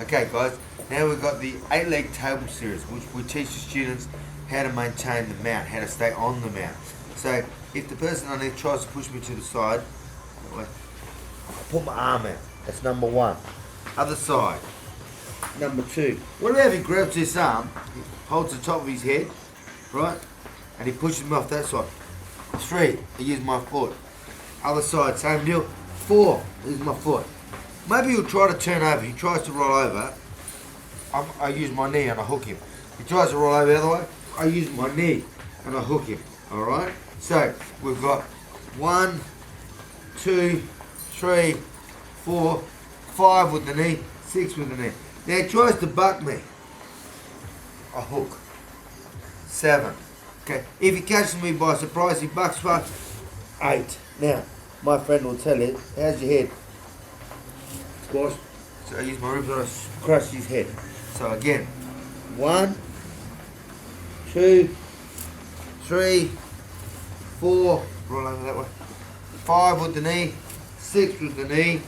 Okay guys, now we've got the 8-leg table series, which we teach the students how to maintain the mount, how to stay on the mount. So if the person underneath tries to push me to the side, I put my arm out. That's number one. Other side. Number two. What about if he grabs this arm, he holds the top of his head, right, and he pushes me off that side. Three, I use my foot. Other side, same deal. Four, use my foot. Maybe he'll try to turn over. He tries to roll over. I use my knee and I hook him. He tries to roll over the other way. I use my knee and I hook him. All right. So we've got 1, 2, 3, 4, 5 with the knee, 6 with the knee. Now he tries to buck me. I hook. 7. Okay. If he catches me by surprise, he bucks me. 8. Now my friend will tell you, how's your head? Squash. So I use my ribs and I crush his head. So again, 1, 2, 3, 4, roll over that way. 5 with the knee, 6 with the knee,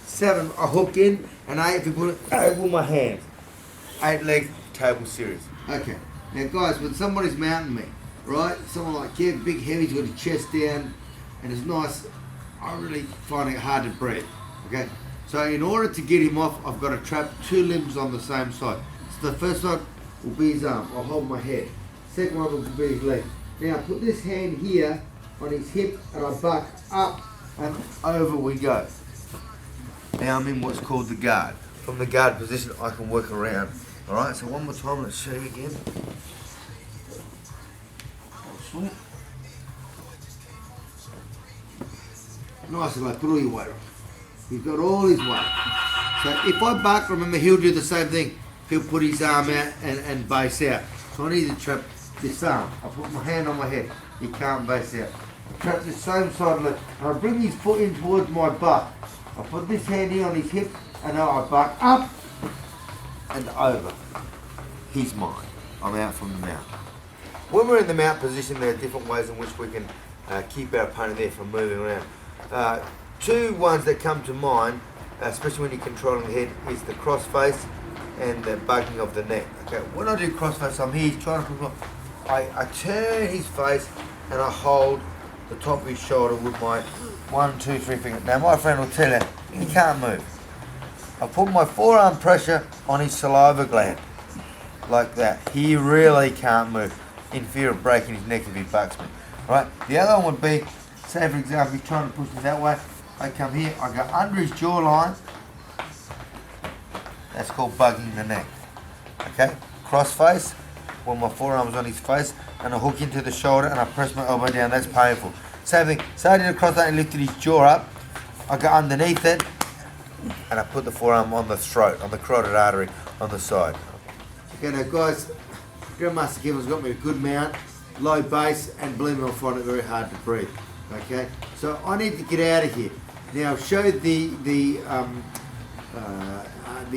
7 I hook in, and 8 if you put it over my hands. 8-leg table series. Okay. Now guys, when somebody's mounting me, right? Someone like Kev, big heavy's got his chest down, and it's nice. I really find it hard to breathe. Okay. So in order to get him off, I've got to trap 2 limbs on the same side. So the first side will be his arm. I'll hold my head. Second one will be his leg. Now I put this hand here on his hip and I buck up and over we go. Now I'm in what's called the guard. From the guard position I can work around. Alright, so one more time, let's show you again. Swing. Nice and like, put all your weight on. He's got all his weight. So if I buck, remember he'll do the same thing. He'll put his arm out and base out. So I need to trap this arm. I put my hand on my head. He can't base out. Trap the same side leg. And I bring his foot in towards my butt. I put this hand here on his hip and now I buck up and over. He's mine. I'm out from the mount. When we're in the mount position, there are different ways in which we can keep our opponent there from moving around. 2 ones that come to mind, especially when you're controlling the head, is the cross face and the bugging of the neck. Okay, when I do cross face, I'm here, he's trying to push off. I turn his face and I hold the top of his shoulder with my 1, 2, 3 fingers. Now my friend will tell you, he can't move. I put my forearm pressure on his saliva gland, like that. He really can't move, in fear of breaking his neck if he bucks me. Right? The other one would be, say for example, he's trying to push me that way. I come here, I go under his jawline. That's called bugging the neck. Okay? Cross face, when my forearm's on his face, and I hook into the shoulder and I press my elbow down. That's painful. Same thing. So I did a cross face and lifted his jaw up. I go underneath it and I put the forearm on the throat, on the carotid artery on the side. Okay, now guys, Grandmaster Kevin's got me a good mount, low base, and believe me, I find it very hard to breathe. Okay, so I need to get out of here. Now I've showed the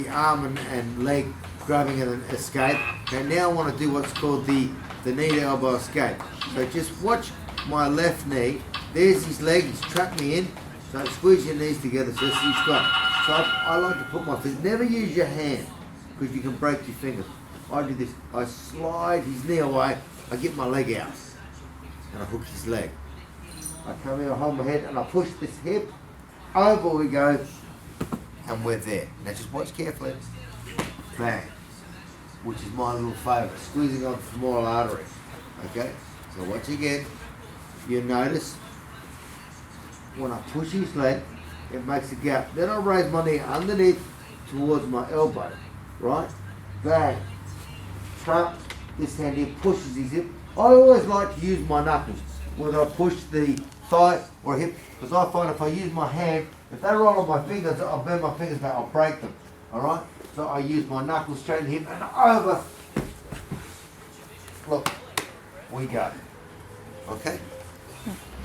arm and leg grabbing and escape. Okay, now I want to do what's called the knee to elbow escape. So just watch my left knee. There's his leg, he's trapped me in. So squeeze your knees together so he's got. So I like to put my fingers. Never use your hand because you can break your fingers. I do this. I slide his knee away. I get my leg out and I hook his leg. I come here, I hold my head and I push this hip. Over we go and we're there. Now just watch carefully. Bang. Which is my little favourite. Squeezing on the femoral artery. Okay? So watch again. You notice when I push his leg, it makes a gap. Then I raise my knee underneath towards my elbow. Right? Bang. Trap. This hand here pushes his hip. I always like to use my knuckles. Whether I push the thigh or hip, because I find if I use my hand, if they roll on my fingers, I'll burn my fingers back, I'll break them. Alright? So I use my knuckles straight in hip and over. Look, we go. Okay?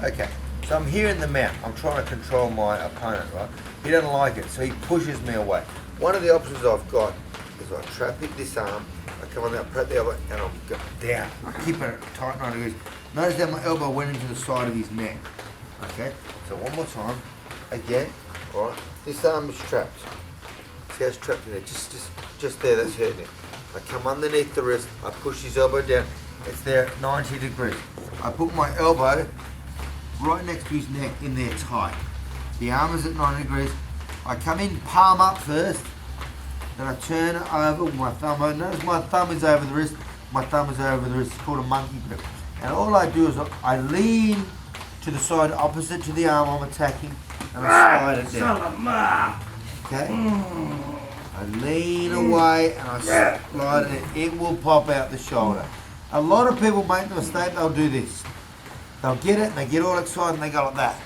Okay. So I'm here in the mount. I'm trying to control my opponent, right? He doesn't like it, so he pushes me away. One of the options I've got is I trap hit this arm, I come on there, I press the elbow, and I'll go down. I keep it tight 90 degrees. Notice that my elbow went into the side of his neck. Okay? So one more time. Again. Alright? This arm is trapped. See how it's trapped in there? Just there, that's hurting it. I come underneath the wrist, I push his elbow down, it's there at 90 degrees. I put my elbow right next to his neck in there tight. The arm is at 90 degrees. I come in palm up first, then I turn it over with my thumb over. Notice my thumb is over the wrist, my thumb is over the wrist. It's called a monkey grip. And all I do is I lean to the side opposite to the arm I'm attacking, and I slide it down. Okay? I lean away and I slide it in. It will pop out the shoulder. A lot of people make the mistake, they'll do this. They'll get it and they get all excited and they go like that.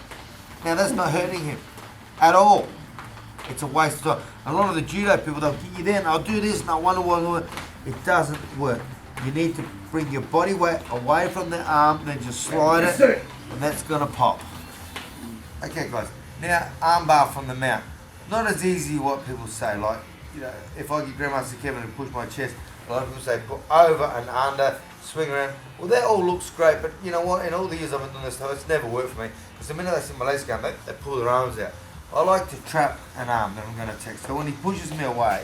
Now that's not hurting him at all. It's a waste of time. A lot of the judo people, they'll get you there and they'll do this and they'll wonder why it doesn't work. You need to bring your body weight away from the arm and then just slide it and that's going to pop. Okay guys, now arm bar from the mount. Not as easy as what people say, like, you know, if I get Grandmaster Kevin and push my chest, a lot of people say put over and under, swing around. Well, that all looks great, but you know what? In all the years I've been doing this stuff, it's never worked for me. Because the minute they see Malaysia game, they pull their arms out. I like to trap an arm that I'm going to attack. So when he pushes me away,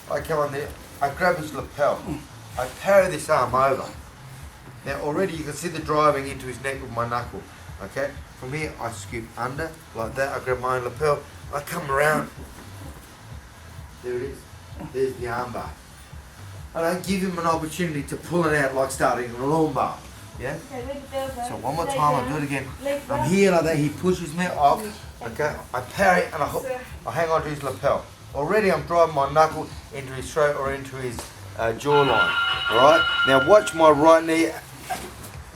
I come on there, I grab his lapel, I parry this arm over. Now already you can see the driving into his neck with my knuckle. Okay? From here, I scoop under like that. I grab my own lapel. I come around. There it is. There's the arm bar. I don't give him an opportunity to pull it out like starting a lawn bar. Yeah? So one more time, I'll do it again. I'm here like that, he pushes me off. Okay? I parry and I hang on to his lapel. Already I'm driving my knuckle into his throat or into his jawline. Alright? Now watch my right knee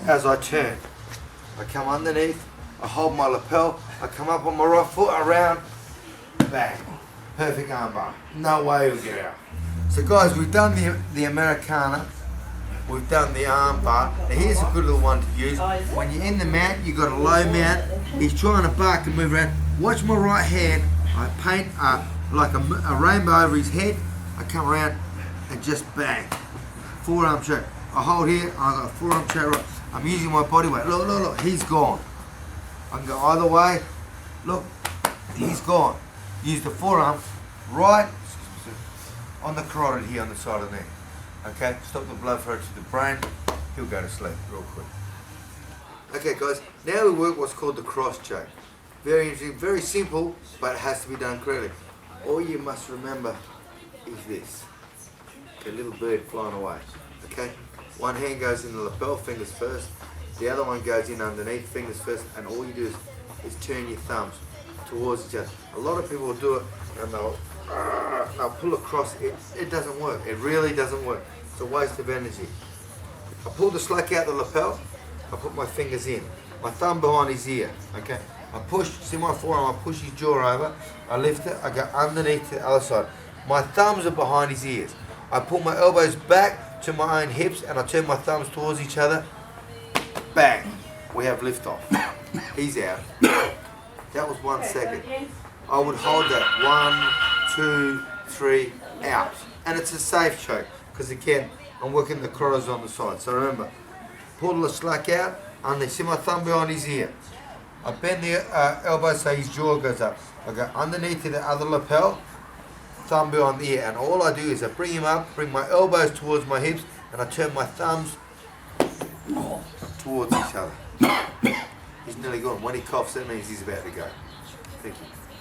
as I turn. I come underneath, I hold my lapel, I come up on my right foot, around, bang. Perfect armbar. No way he'll get out. So guys, we've done the Americana, we've done the armbar. Now here's a good little one to use. When you're in the mount, you've got a low mount, he's trying to bark and move around. Watch my right hand, I paint like a rainbow over his head, I come around and just bang. Forearm choke. I hold here, I got a forearm choke right. I'm using my body weight. Look, look, look, he's gone. I can go either way. Look, he's gone. Use the forearm right on the carotid here on the side of the neck. Okay, stop the blood flow to the brain. He'll go to sleep real quick. Okay guys, now we work what's called the cross choke. Very interesting, very simple, but it has to be done correctly. All you must remember is this. A little bird flying away. Okay, one hand goes in the lapel, fingers first. The other one goes in underneath, fingers first, and all you do is turn your thumbs towards each other. A lot of people will do it and they'll pull across. It doesn't work. It really doesn't work. It's a waste of energy. I pull the slack out the lapel. I put my fingers in. My thumb behind his ear. Okay. I push. See my forearm. I push his jaw over. I lift it. I go underneath to the other side. My thumbs are behind his ears. I pull my elbows back to my own hips and I turn my thumbs towards each other. Bang. We have liftoff. He's out. That was 1 second. I would hold that 1, 2, 3, out. And it's a safe choke because again, I'm working the carotids on the side. So remember, pull the slack out, and see my thumb behind his ear. I bend the elbow so his jaw goes up. I go underneath to the other lapel, thumb behind the ear, and all I do is I bring him up, bring my elbows towards my hips, and I turn my thumbs towards each other. He's nearly gone. When he coughs, that means he's about to go. Thank you.